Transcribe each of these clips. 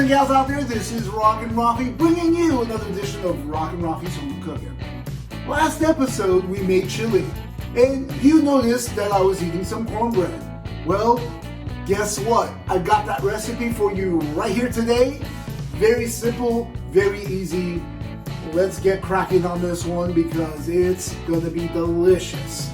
and gals out there, this is RockinRaffi bringing you another edition of RockinRaffi's Home Cooking. Last episode we made chili, and you noticed that I was eating some cornbread. Well, guess what? I got that recipe for you right here today. Very simple, very easy. Let's get cracking on this one because it's gonna be delicious.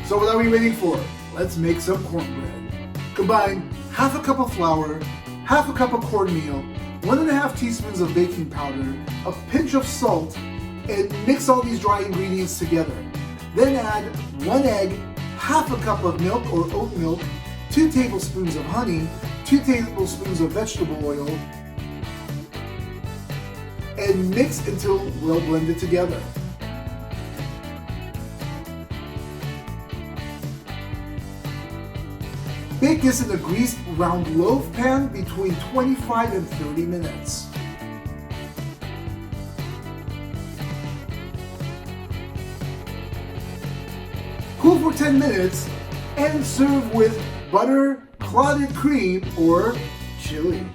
So what are we waiting for? Let's make some cornbread. Combine half a cup of flour, half a cup of cornmeal, 1.5 teaspoons of baking powder, a pinch of salt, and mix all these dry ingredients together. Then add 1 egg, half a cup of milk or oat milk, 2 tablespoons of honey, 2 tablespoons of vegetable oil, and mix until well blended together. Bake this in a greased round loaf pan between 25 and 30 minutes. Cool for 10 minutes and serve with butter, clotted cream, or chili.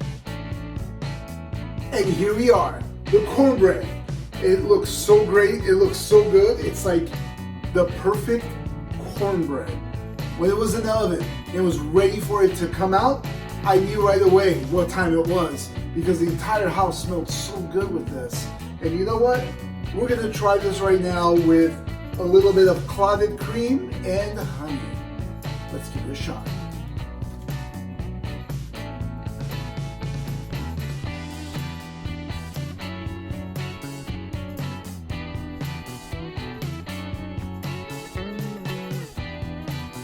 And here we are, the cornbread. It looks so great, it looks so good. It's like the perfect cornbread. When it was in the oven, it was ready for it to come out, I knew right away what time it was because the entire house smelled so good with this. And you know what? We're gonna try this right now with a little bit of clotted cream and honey. Let's give it a shot.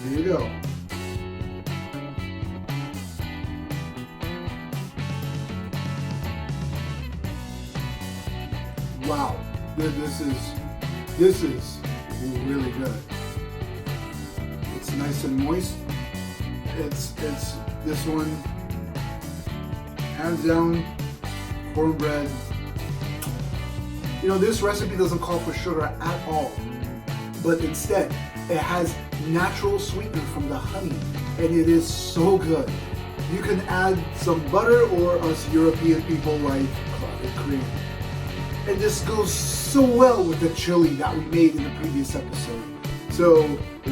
Here you go. Wow, this is really good. It's nice and moist. It's this one, hands down, cornbread. You know, this recipe doesn't call for sugar at all, but instead it has natural sweetener from the honey, and it is so good. You can add some butter, or us European people like clotted cream. And this goes so well with the chili that we made in the previous episode. So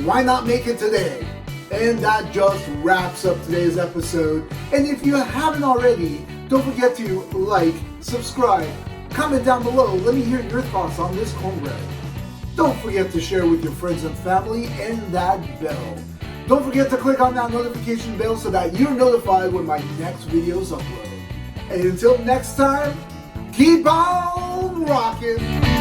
why not make it today? And that just wraps up today's episode. And if you haven't already, don't forget to like, subscribe, comment down below. Let me hear your thoughts on this cornbread. Don't forget to share with your friends and family, and that bell. Don't forget to click on that notification bell so that you're notified when my next videos upload. And until next time, keep on rocking!